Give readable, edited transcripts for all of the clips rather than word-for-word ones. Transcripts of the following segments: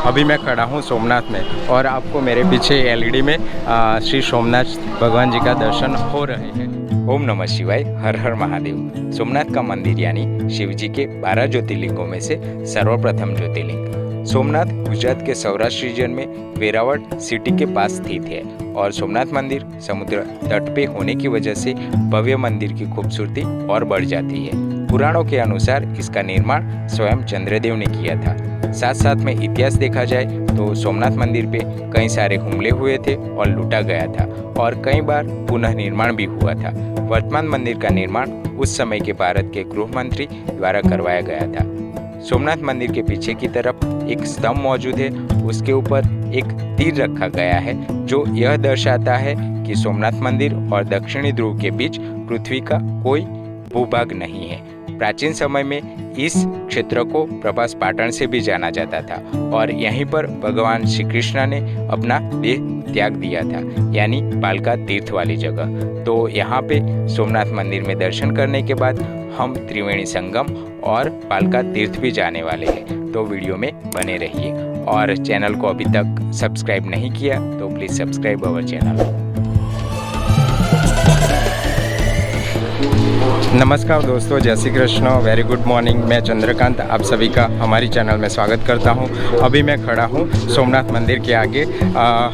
अभी मैं खड़ा हूँ सोमनाथ में और आपको मेरे पीछे एलईडी में श्री सोमनाथ भगवान जी का दर्शन हो रहे हैं। ओम नमः शिवाय, हर हर महादेव। सोमनाथ का मंदिर यानी शिव जी के 12 ज्योतिर्लिंगों में से सर्वप्रथम ज्योतिर्लिंग सोमनाथ गुजरात के सौराष्ट्र रीजन में वेरावल सिटी के पास स्थित है और सोमनाथ मंदिर समुद्र तट पे होने की वजह से भव्य मंदिर की खूबसूरती और बढ़ जाती है। पुराणों के अनुसार इसका निर्माण स्वयं चंद्रदेव ने किया था। साथ साथ में इतिहास देखा जाए तो सोमनाथ मंदिर पे कई सारे हमले हुए थे और लूटा गया था और कई बार पुनः निर्माण भी हुआ था। वर्तमान मंदिर का निर्माण उस समय के भारत के गृह मंत्री द्वारा करवाया गया था। सोमनाथ मंदिर के पीछे की तरफ एक स्तंभ मौजूद है, उसके ऊपर एक तीर रखा गया है जो यह दर्शाता है कि सोमनाथ मंदिर और दक्षिणी ध्रुव के बीच पृथ्वी का कोई भूभाग नहीं है। प्राचीन समय में इस क्षेत्र को प्रभास पाटन से भी जाना जाता था और यहीं पर भगवान श्री कृष्ण ने अपना देह त्याग दिया था, यानी पालका तीर्थ वाली जगह। तो यहाँ पे सोमनाथ मंदिर में दर्शन करने के बाद हम त्रिवेणी संगम और पालका तीर्थ भी जाने वाले हैं। तो वीडियो में बने रहिए और चैनल को अभी तक सब्सक्राइब नहीं किया तो प्लीज़ सब्सक्राइब अवर चैनल। नमस्कार दोस्तों, जय Shri Krishna, very good morning. मैं चंद्रकांत आप सभी का हमारी चैनल में स्वागत करता हूं। अभी मैं खड़ा हूं सोमनाथ मंदिर के आगे।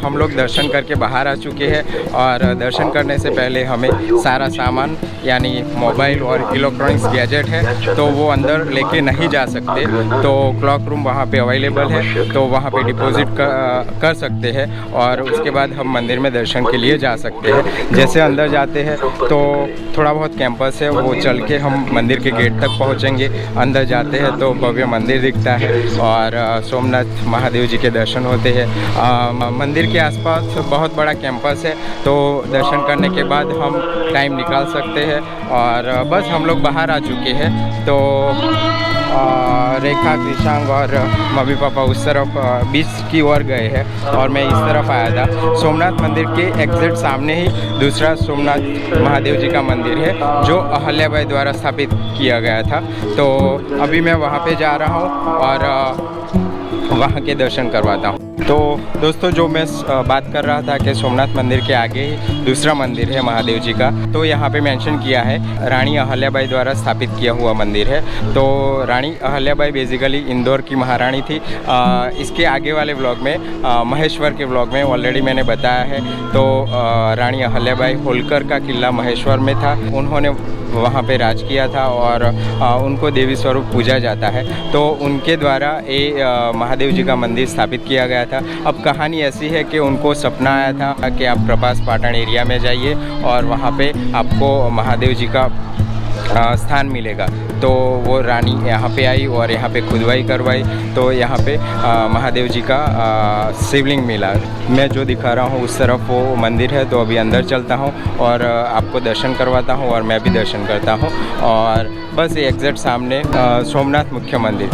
हम लोग दर्शन करके बाहर आ चुके हैं और दर्शन करने से पहले हमें सारा सामान यानी मोबाइल और इलेक्ट्रॉनिक्स गैजेट है तो वो अंदर लेके नहीं जा सकते। तो क्लॉक रूम वहाँ पे अवेलेबल है तो वहाँ पे डिपॉजिट कर सकते हैं और उसके बाद हम मंदिर में दर्शन के लिए जा सकते हैं। जैसे अंदर जाते हैं तो थोड़ा बहुत कैंपस है, वो चल के हम मंदिर के गेट तक पहुंचेंगे। अंदर जाते हैं तो भव्य मंदिर दिखता है और सोमनाथ महादेव जी के दर्शन होते हैं। मंदिर के आसपास बहुत बड़ा कैंपस है तो दर्शन करने के बाद हम टाइम निकाल सकते हैं। और बस हम लोग बाहर आ चुके हैं तो रेखा, कृषांग और मम्मी पापा उस तरफ बीच की ओर गए हैं और मैं इस तरफ आया था। सोमनाथ मंदिर के एग्जैक्ट सामने ही दूसरा सोमनाथ महादेव जी का मंदिर है जो अहल्याबाई द्वारा स्थापित किया गया था। तो अभी मैं वहाँ पे जा रहा हूँ और वहाँ के दर्शन करवाता हूँ। तो दोस्तों, जो मैं बात कर रहा था कि सोमनाथ मंदिर के आगे ही दूसरा मंदिर है महादेव जी का, तो यहाँ पे मेंशन किया है रानी अहल्याबाई द्वारा स्थापित किया हुआ मंदिर है। तो रानी अहल्याबाई बेसिकली इंदौर की महारानी थी। इसके आगे वाले व्लॉग में महेश्वर के व्लॉग में ऑलरेडी मैंने बताया है। तो रानी अहल्याबाई होलकर का किला महेश्वर में था, उन्होंने वहाँ पे राज किया था और उनको देवी स्वरूप पूजा जाता है। तो उनके द्वारा ये महादेव जी का मंदिर स्थापित किया गया था। अब कहानी ऐसी है कि उनको सपना आया था कि आप प्रभास पाटन एरिया में जाइए और वहाँ पे आपको महादेव जी का स्थान मिलेगा। तो वो रानी यहाँ पे आई और यहाँ पे खुदवाई करवाई तो यहाँ पे महादेव जी का शिवलिंग मिला। मैं जो दिखा रहा हूँ उस तरफ वो मंदिर है। तो अभी अंदर चलता हूँ और आपको दर्शन करवाता हूँ और मैं भी दर्शन करता हूँ। और बस ये एग्जैक्ट सामने सोमनाथ मुख्य मंदिर।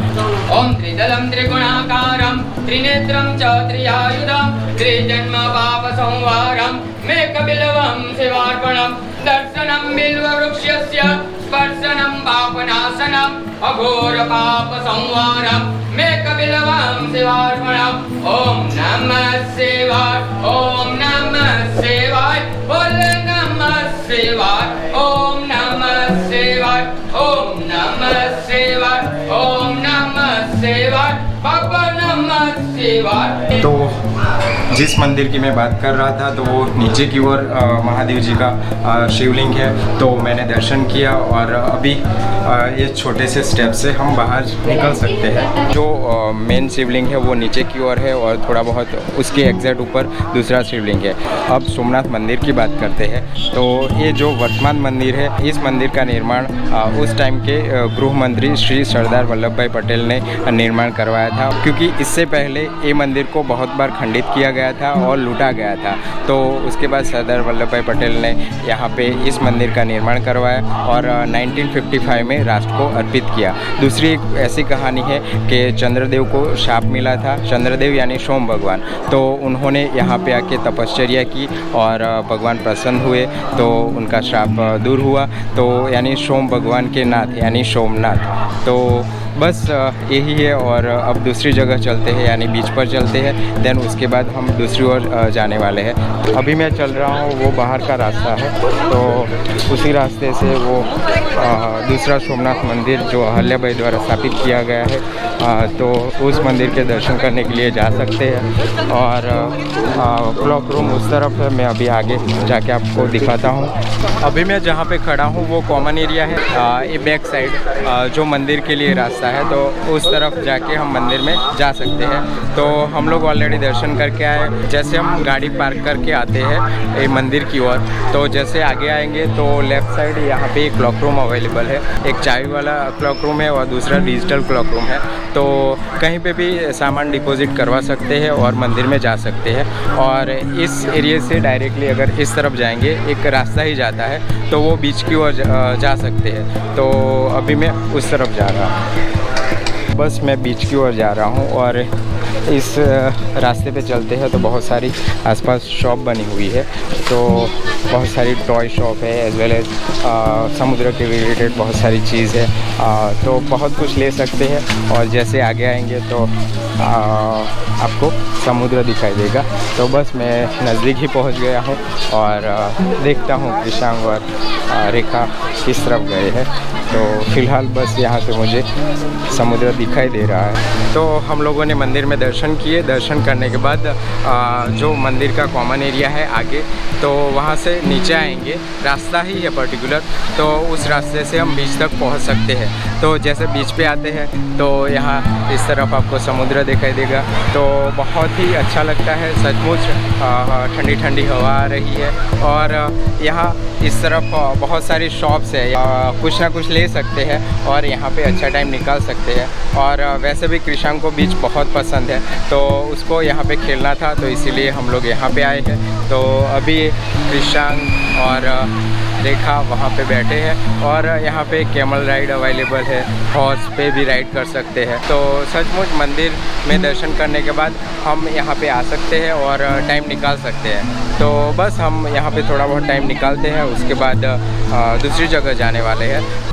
ओम त्रिदलम त्रिगुणाकारम त्रिनेत्रम च त्रियायुधम त्रिजन्म पाप संवारम मेकबिलवम शिवार्पणम दर्शनम बिल्व वृक्षस्य स्पर्शनम पापनाशनम अघोर पाप संवारम मेकबिलवम शिवार्पणम। ओम नमः शिवाय, ओम नमः शिवाय, बोले नमः शिवाय, ओम नमः शिवाय, ओम नमः शिवाय, ओम नमः शिवाय, बाबा नमः शिवाय। तो जिस मंदिर की मैं बात कर रहा था तो वो नीचे की ओर महादेव जी का शिवलिंग है। तो मैंने दर्शन किया और अभी ये छोटे से स्टेप से हम बाहर निकल सकते हैं। जो मेन शिवलिंग है वो नीचे की ओर है और थोड़ा बहुत उसके एग्जैक्ट ऊपर दूसरा शिवलिंग है। अब सोमनाथ मंदिर की बात करते हैं तो ये जो वर्तमान मंदिर है, इस मंदिर का निर्माण उस टाइम के गृह मंत्री श्री सरदार वल्लभ भाई पटेल ने निर्माण करवाया था, क्योंकि इससे पहले ये मंदिर को बहुत बार खंडित किया गया था और लूटा गया था। तो उसके बाद सरदार वल्लभ भाई पटेल ने यहाँ पे इस मंदिर का निर्माण करवाया और 1955 में राष्ट्र को अर्पित किया। दूसरी एक ऐसी कहानी है कि चंद्रदेव को शाप मिला था, चंद्रदेव यानी सोम भगवान। तो उन्होंने यहाँ पे आके तपश्चर्या की और भगवान प्रसन्न हुए तो उनका शाप दूर हुआ। तो यानी सोम भगवान के नाथ यानी सोमनाथ। तो बस यही है। और अब दूसरी जगह चलते हैं, यानी बीच पर चलते हैं। देन उसके बाद हम दूसरी ओर जाने वाले हैं। अभी मैं चल रहा हूँ, वो बाहर का रास्ता है, तो उसी रास्ते से वो दूसरा सोमनाथ मंदिर जो अहल्याबाई द्वारा स्थापित किया गया है, तो उस मंदिर के दर्शन करने के लिए जा सकते हैं। और क्लॉक रूम उस तरफ है, मैं अभी आगे जाके आपको दिखाता हूँ। अभी मैं जहाँ पे खड़ा हूँ वो कॉमन एरिया है, ये बैक साइड जो मंदिर के लिए रास्ता है, तो उस तरफ जाके हम मंदिर में जा सकते हैं। तो हम लोग ऑलरेडी दर्शन करके आए। जैसे हम गाड़ी पार्क करके आते हैं ये मंदिर की ओर, तो जैसे आगे आएंगे तो लेफ़्ट साइड यहाँ पे एक क्लॉक रूम अवेलेबल है। एक चाय वाला क्लॉक रूम है और दूसरा डिजिटल क्लॉक रूम है। तो कहीं पे भी सामान डिपॉजिट करवा सकते हैं और मंदिर में जा सकते हैं। और इस एरिया से डायरेक्टली अगर इस तरफ जाएंगे, एक रास्ता ही जाता है, तो वो बीच की ओर जा सकते हैं। तो अभी मैं उस तरफ जा रहा हूँ, बस मैं बीच की ओर जा रहा हूँ। और इस रास्ते पे चलते हैं तो बहुत सारी आसपास शॉप बनी हुई है, तो बहुत सारी टॉय शॉप है, एज वेल एज समुद्र के रिलेटेड बहुत सारी चीज़ है, तो बहुत कुछ ले सकते हैं। और जैसे आगे आएंगे तो आपको समुद्र दिखाई देगा। तो बस मैं नज़दीक ही पहुंच गया हूं और देखता हूं कृषांग और रेखा किस तरफ गए हैं। तो फ़िलहाल बस यहाँ से मुझे समुद्र दिखाई दे रहा है। तो हम लोगों ने मंदिर में दर्शन किए। दर्शन करने के बाद जो मंदिर का कॉमन एरिया है आगे, तो वहाँ से नीचे आएंगे, रास्ता ही है पर्टिकुलर, तो उस रास्ते से हम बीच तक पहुँच सकते हैं। तो जैसे बीच पे आते हैं तो यहाँ इस तरफ आपको समुद्र दिखाई देगा, तो बहुत ही अच्छा लगता है सचमुच। ठंडी ठंडी हवा आ रही है और यहाँ इस तरफ बहुत सारी शॉप्स है, कुछ ना कुछ ले सकते हैं और यहाँ पे अच्छा टाइम निकाल सकते हैं। और वैसे भी कृषांग को बीच बहुत पसंद है, तो उसको यहाँ पे खेलना था, तो इसीलिए हम लोग यहाँ पे आए हैं। तो अभी कृषांग और रेखा वहाँ पे बैठे हैं और यहाँ पे कैमल राइड अवेलेबल है, हॉर्स पे भी राइड कर सकते हैं। तो सचमुच मंदिर में दर्शन करने के बाद हम यहाँ पे आ सकते हैं और टाइम निकाल सकते हैं। तो बस हम यहाँ पे थोड़ा बहुत टाइम निकालते हैं, उसके बाद दूसरी जगह जाने वाले हैं।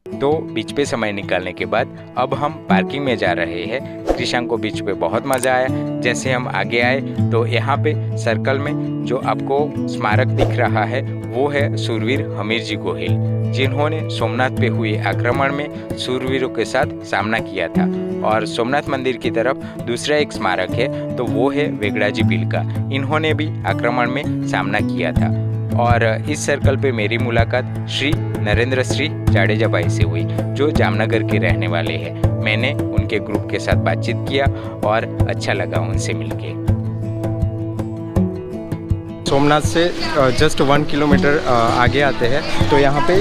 तो बीच पे समय निकालने के बाद अब हम पार्किंग में जा रहे हैं। कृषांग को बीच पे बहुत मज़ा आया। जैसे हम आगे आए तो यहाँ पे सर्कल में जो आपको स्मारक दिख रहा है वो है सूरवीर हमीर जी गोहिल, जिन्होंने सोमनाथ पे हुए आक्रमण में सूरवीरों के साथ सामना किया था। और सोमनाथ मंदिर की तरफ दूसरा एक स्मारक है, तो वो है वेगड़ाजी बिलका, इन्होंने भी आक्रमण में सामना किया था। और इस सर्कल पे मेरी मुलाकात श्री नरेंद्र श्री जाडेजा भाई से हुई, जो जामनगर के रहने वाले हैं। मैंने उनके ग्रुप के साथ बातचीत किया और अच्छा लगा उनसे मिलके। सोमनाथ से जस्ट 1 किलोमीटर आगे आते हैं तो यहाँ पे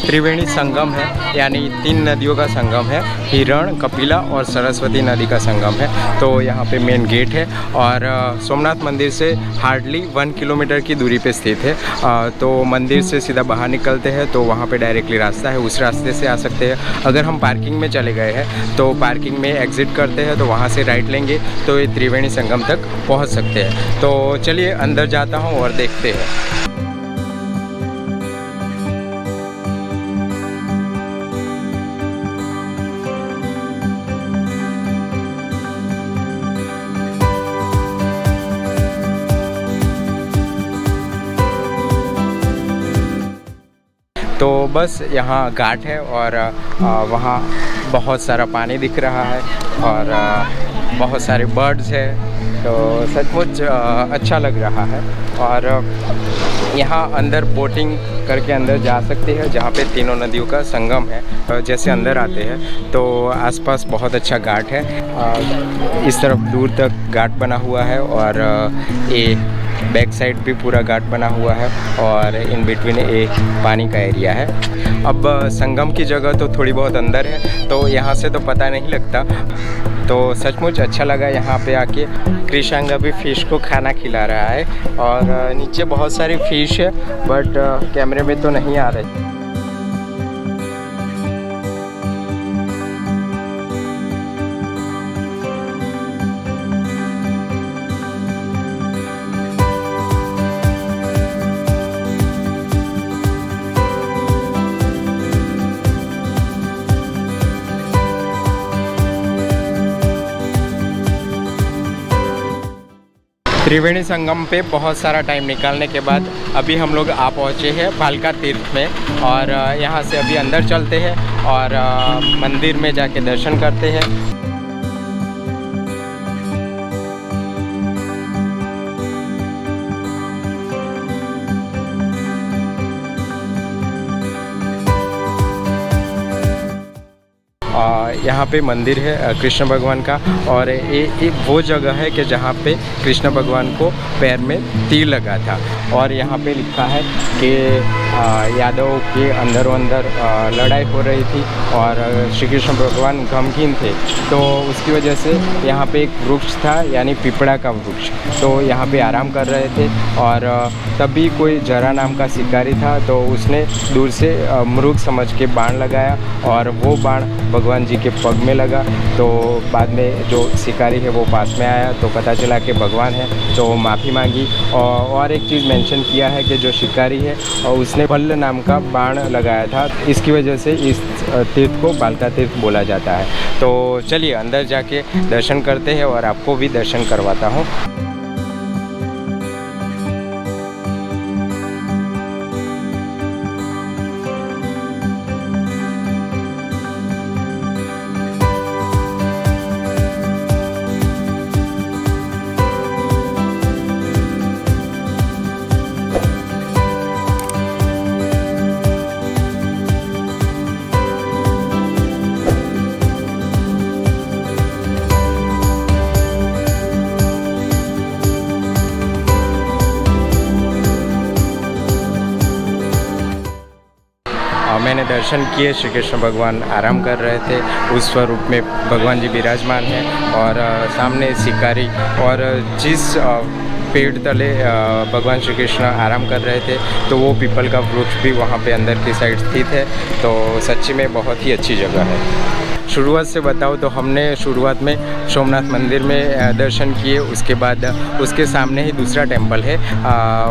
त्रिवेणी संगम है, यानी 3 नदियों का संगम है, हिरण, कपिला और सरस्वती नदी का संगम है। तो यहाँ पे मेन गेट है और सोमनाथ मंदिर से हार्डली 1 किलोमीटर की दूरी पे स्थित है। तो मंदिर से सीधा बाहर निकलते हैं तो वहाँ पे डायरेक्टली रास्ता है, उस रास्ते से आ सकते हैं। अगर हम पार्किंग में चले गए हैं तो पार्किंग में एग्जिट करते हैं तो वहाँ से राइट लेंगे तो ये त्रिवेणी संगम तक पहुँच सकते हैं। तो चलिए अंदर जाता हूँ और देखते हैं। तो बस यहाँ घाट है और वहाँ बहुत सारा पानी दिख रहा है और बहुत सारे बर्ड्स है, तो सचमुच अच्छा लग रहा है। और यहाँ अंदर बोटिंग करके अंदर जा सकते हैं, जहाँ पे तीनों नदियों का संगम है। जैसे अंदर आते हैं तो आसपास बहुत अच्छा घाट है, इस तरफ दूर तक घाट बना हुआ है और ये बैक साइड भी पूरा घाट बना हुआ है और इन बिटवीन एक पानी का एरिया है। अब संगम की जगह तो थोड़ी बहुत अंदर है, तो यहाँ से तो पता नहीं लगता। तो सचमुच अच्छा लगा यहाँ पे आके। कृषांग अभी फ़िश को खाना खिला रहा है और नीचे बहुत सारी फ़िश है, बट कैमरे में तो नहीं आ रही। त्रिवेणी संगम पे बहुत सारा टाइम निकालने के बाद अभी हम लोग आ पहुँचे हैं भालका तीर्थ में, और यहाँ से अभी अंदर चलते हैं और मंदिर में जाके दर्शन करते हैं। यहाँ पे मंदिर है कृष्ण भगवान का, और ये वो जगह है कि जहाँ पे कृष्ण भगवान को पैर में तीर लगा था। और यहाँ पे लिखा है कि यादवों के अंदरों अंदर लड़ाई हो रही थी और श्री कृष्ण भगवान गमगीन थे, तो उसकी वजह से यहाँ पे एक वृक्ष था, यानी पिपड़ा का वृक्ष, तो यहाँ पे आराम कर रहे थे। और तभी कोई जरा नाम का शिकारी था, तो उसने दूर से मृग समझ के बाण लगाया और वो बाण भगवान जी के पग में लगा। तो बाद में जो शिकारी है वो पास में आया, तो पता चला कि भगवान है, तो माफ़ी मांगी। और एक चीज़ मेंशन किया है कि जो शिकारी है और उसने भल्ल नाम का बाण लगाया था, इसकी वजह से इस तीर्थ को भालका तीर्थ बोला जाता है। तो चलिए अंदर जाके दर्शन करते हैं और आपको भी दर्शन करवाता हूँ। मैंने दर्शन किए, श्री कृष्ण भगवान आराम कर रहे थे, उस स्वरूप में भगवान जी विराजमान हैं। और सामने शिकारी, और जिस पेड़ तले भगवान श्री कृष्ण आराम कर रहे थे, तो वो पीपल का वृक्ष भी वहाँ पे अंदर की साइड स्थित है। तो सच्ची में बहुत ही अच्छी जगह है। शुरुआत से बताओ तो हमने शुरुआत में सोमनाथ मंदिर में दर्शन किए, उसके बाद उसके सामने ही दूसरा टेम्पल है,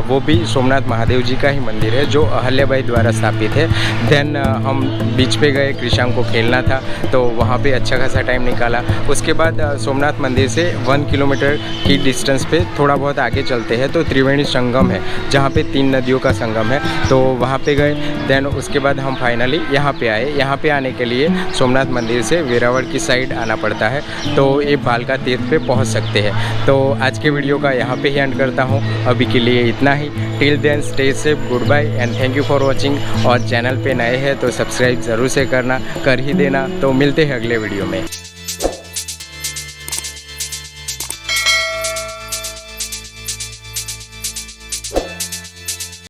वो भी सोमनाथ महादेव जी का ही मंदिर है, जो अहल्याबाई द्वारा स्थापित है। देन हम बीच पे गए, कृषांग को खेलना था, तो वहाँ पे अच्छा खासा टाइम निकाला। उसके बाद सोमनाथ मंदिर से 1 किलोमीटर की डिस्टेंस पे थोड़ा बहुत आगे चलते हैं तो त्रिवेणी संगम है, जहाँ पे 3 नदियों का संगम है, तो वहाँ पे गए। देन उसके बाद हम फाइनली यहाँ पे आए। यहाँ पे आने के लिए सोमनाथ मंदिर से वेरावल की साइड आना पड़ता है, तो ये भालका तीर्थ पे पहुंच सकते हैं। तो आज के वीडियो का यहाँ पे ही एंड करता हूँ। अभी के लिए इतना ही। Till then stay safe, good bye and thank you for watching. और चैनल पे नए हैं तो सब्सक्राइब ज़रूर से करना, कर ही देना। तो मिलते हैं अगले वीडियो में।